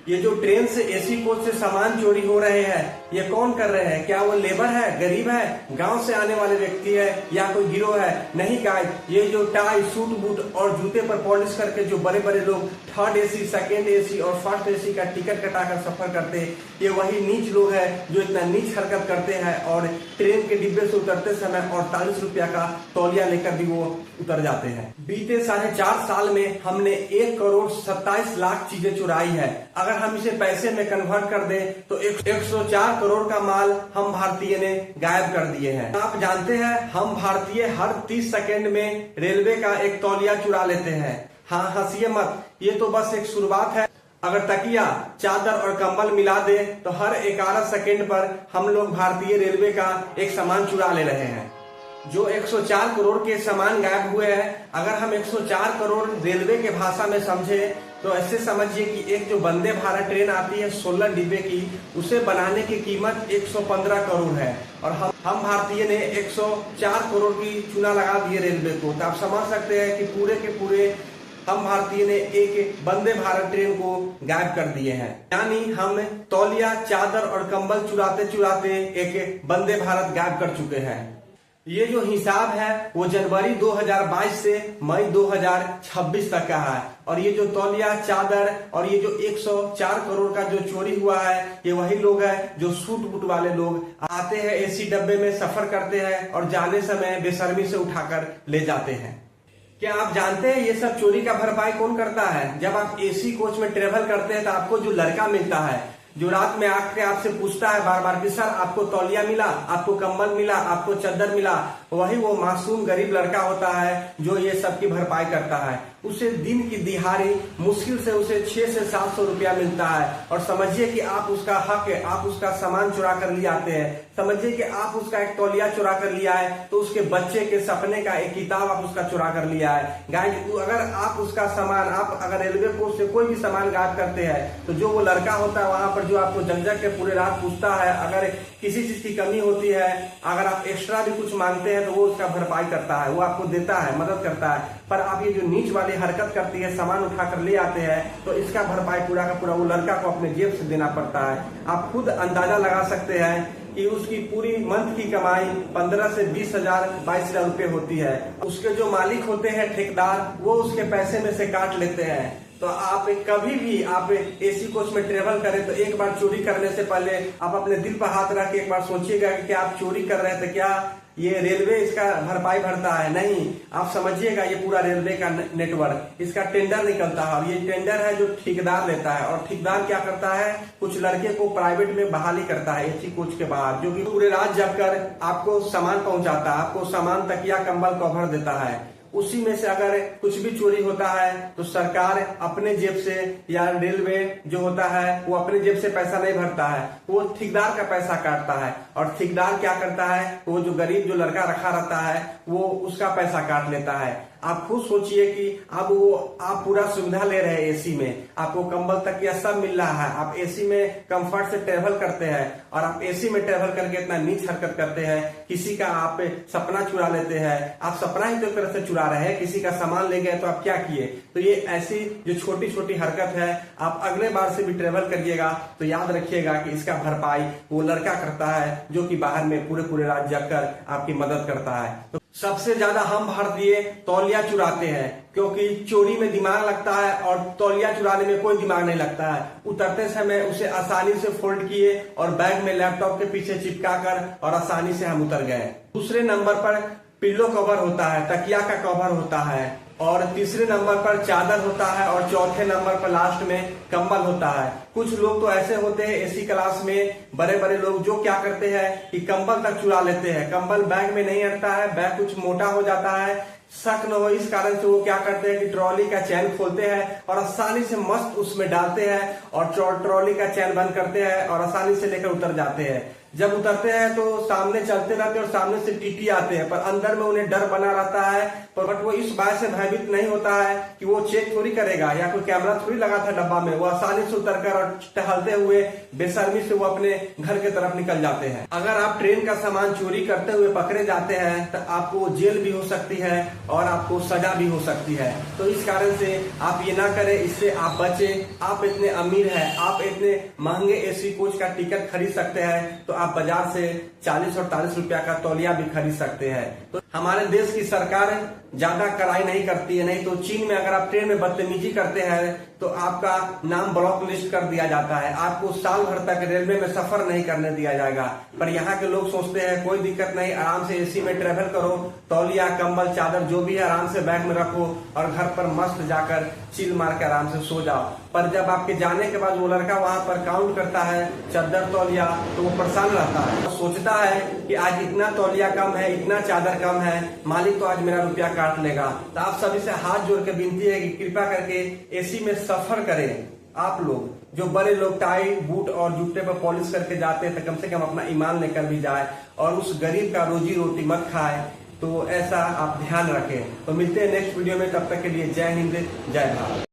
ये जो ट्रेन से एसी कोच से सामान चोरी हो रहे हैं, ये कौन कर रहे हैं? क्या वो लेबर है, गरीब है, गांव से आने वाले व्यक्ति है या कोई गिरोह है? नहीं गाइस, ये जो टाई, सूट बूट और जूते पर पॉलिश करके जो बड़े बड़े लोग थर्ड एसी, सेकेंड एसी और फर्स्ट एसी का टिकट कटाकर सफर करते हैं, ये वही नीच लोग हैं जो इतना नीच हरकत करते हैं और ट्रेन के डिब्बे से उतरते समय 48 रुपया का तौलिया लेकर भी वो उतर जाते हैं। बीते 4.5 साल में हमने 1 करोड़ 27 लाख चीजें चुराई है। अगर हम इसे पैसे में कन्वर्ट कर दें तो 104 करोड़ का माल हम भारतीय ने गायब कर दिए हैं। आप जानते हैं, हम भारतीय हर 30 सेकेंड में रेलवे का एक तौलिया चुरा लेते हैं। हाँ, हंसिए मत, ये तो बस एक शुरुआत है। अगर तकिया, चादर और कंबल मिला दे तो हर 11 सेकेंड पर हम लोग भारतीय रेलवे का एक सामान चुरा ले रहे हैं। जो 104 करोड़ के सामान गायब हुए हैं, अगर हम 104 करोड़ रेलवे के भाषा में समझे तो ऐसे समझिए कि एक जो वंदे भारत ट्रेन आती है 16 डिब्बे की, उसे बनाने की कीमत 115 करोड़ है और हम भारतीय ने 104 करोड़ की चूना लगा दिए रेलवे को। तो आप समझ सकते हैं कि पूरे के पूरे हम भारतीय ने एक वंदे भारत ट्रेन को गायब कर दिए हैं। यानी हम तौलिया, चादर और कंबल चुराते चुराते एक वंदे भारत गायब कर चुके हैं। ये जो हिसाब है वो जनवरी 2022 से मई 2026 तक का है और ये जो तौलिया, चादर और ये जो 104 करोड़ का जो चोरी हुआ है, ये वही लोग हैं जो सूट बूट वाले लोग आते हैं, एसी डब्बे में सफर करते हैं और जाने समय बेशर्मी से उठाकर ले जाते हैं। क्या आप जानते हैं ये सब चोरी का भरपाई कौन करता है? जब आप एसी कोच में ट्रेवल करते हैं तो आपको जो लड़का मिलता है, जो रात में आके आपसे पूछता है बार बार कि सर आपको तौलिया मिला, आपको कंबल मिला, आपको चादर मिला, वही वो मासूम गरीब लड़का होता है जो ये सब की भरपाई करता है। उसे दिन की दिहाड़ी मुश्किल से उसे 600 से 700 रुपया मिलता है और समझिए कि आप उसका हक है, आप उसका सामान चुरा कर ले आते हैं। समझिए कि आप उसका एक तौलिया चुरा कर लिया है तो उसके बच्चे के सपने का एक किताब आप उसका चुरा कर लिया है। गाइस, अगर आप उसका सामान, आप अगर रेलवे कोच से कोई भी सामान गायब करते हैं तो जो वो लड़का होता है वहां पर जो आपको जग के पूरे रात पूछता है, अगर किसी चीज की कमी होती है, अगर आप एक्स्ट्रा भी कुछ मांगते हैं तो वो उसका भरपाई करता है, वो आपको देता है, मदद करता है। पर आप ये जो नीच वाली हरकत करती है, सामान उठाकर ले आते हैं, तो इसका भरपाई पूरा का पूरा वो लड़का को अपने जेब से देना पड़ता है। आप खुद अंदाजा लगा सकते हैं कि उसकी पूरी मंथ की कमाई 15 से 20,000 22,000 रुपए होती है। उसके जो मालिक होते हैं, ठेकेदार, वो उसके पैसे में से काट लेते हैं। तो आप कभी भी आप एसी कोच में ट्रेवल करें तो एक बार चोरी करने से पहले आप अपने दिल पर हाथ रख के एक बार सोचिएगा कि क्या आप चोरी कर रहे थे, क्या ये रेलवे इसका भरपाई भरता है? नहीं, आप समझिएगा ये पूरा रेलवे का नेटवर्क, इसका टेंडर निकलता है और ये टेंडर है जो ठेकेदार लेता है और ठेकेदार क्या करता है, कुछ लड़के को प्राइवेट में बहाली करता है एसी कोच के बाहर, जो कि पूरे रात जगकर आपको सामान पहुंचाता है, आपको सामान, तकिया, कंबल, कवर देता है। उसी में से अगर कुछ भी चोरी होता है तो सरकार अपने जेब से या रेलवे जो होता है वो अपने जेब से पैसा नहीं भरता है, वो ठेकेदार का पैसा काटता है और ठेकेदार क्या करता है, वो जो गरीब जो लड़का रखा रहता है वो उसका पैसा काट लेता है। आप खुद सोचिए कि अब वो आप पूरा सुविधा ले रहे हैं एसी में, आपको कंबल तक या सब मिल रहा है, आप एसी में कंफर्ट से ट्रेवल करते हैं और आप एसी में ट्रेवल करके इतना नीच हरकत करते हैं, किसी का आप सपना चुरा लेते हैं। आप सपना ही तो एक तरह से चुरा रहे हैं, किसी का सामान ले गए तो आप क्या किए? तो ये ऐसी जो छोटी छोटी हरकत है, आप अगले बार से भी ट्रेवल करिएगा तो याद रखिएगा कि इसका भरपाई वो लड़का करता है जो कि बाहर में पूरे पूरे रात जगकर आपकी मदद करता है। तो सबसे ज्यादा हम भारतीय तौलिया चुराते हैं क्योंकि चोरी में दिमाग लगता है और तौलिया चुराने में कोई दिमाग नहीं लगता है। उतरते समय उसे आसानी से फोल्ड किए और बैग में लैपटॉप के पीछे चिपका कर और आसानी से हम उतर गए। दूसरे नंबर पर पिल्लो कवर होता है, तकिया का कवर होता है और तीसरे नंबर पर चादर होता है और चौथे नंबर पर लास्ट में कंबल होता है। कुछ लोग तो ऐसे होते हैं एसी क्लास में बड़े बड़े लोग जो क्या करते हैं कि कंबल तक चुरा लेते हैं। कंबल बैग में नहीं अटता है, बैग कुछ मोटा हो जाता है, शक न हो इस कारण से वो क्या करते हैं कि ट्रॉली का चैन खोलते हैं और आसानी से मस्त उसमें डालते हैं और ट्रॉली का चैन बंद करते हैं और आसानी से लेकर उतर जाते हैं। जब उतरते हैं तो सामने चलते रहते हैं और सामने से टीटी आते हैं, पर अंदर में उन्हें डर बना रहता है। पर बट वो इस बात से भयभीत नहीं होता है कि वो चेक थोड़ी करेगा या कोई कैमरा थोड़ी लगा था डब्बा में। वो आसानी से उतरकर और टहलते हुए बेशर्मी से वो अपने घर की तरफ निकल जाते हैं। अगर आप ट्रेन का सामान चोरी करते हुए पकड़े जाते हैं तो आपको जेल भी हो सकती है और आपको सजा भी हो सकती है। तो इस कारण से आप ये ना करें, इससे आप बचे। आप इतने अमीर हैं, आप इतने महंगे एसी कोच का टिकट खरीद सकते हैं तो आप बाजार से 40 और 40 रुपया का तौलिया भी खरीद सकते हैं। तो हमारे देश की सरकार ज्यादा कड़ाई नहीं करती है। नहीं तो चीन में अगर आप ट्रेन में बदतमीजी करते हैं तो आपका नाम ब्लॉक लिस्ट कर दिया जाता है, आपको साल भर तक रेलवे में सफर नहीं करने दिया जाएगा। पर यहाँ के लोग सोचते हैं कोई दिक्कत नहीं, आराम से एसी में ट्रेवल करो, तौलिया कंबल चादर जो भी है आराम से बैग में रखो और घर पर मस्त जाकर चिल मार के आराम से सो जाओ। पर जब आपके जाने के बाद वो लड़का वहां पर काउंट करता है चादर तौलिया तो वो परेशान रहता है, तो सोचता है कि आज इतना तौलिया कम है, इतना चादर कम है, मालिक तो आज मेरा रुपया काट लेगा। तो आप सभी से हाथ जोड़ के विनती है कि कृपया करके एसी में सफर करें। आप लोग जो बड़े लोग टाई बूट और जूते पर पॉलिश करके जाते हैं तो कम से कम अपना ईमान लेकर भी जाए और उस गरीब का रोजी रोटी मत खाए। तो ऐसा आप ध्यान रखें। तो मिलते हैं नेक्स्ट वीडियो में, तब तक के लिए जय हिंद जय भारत।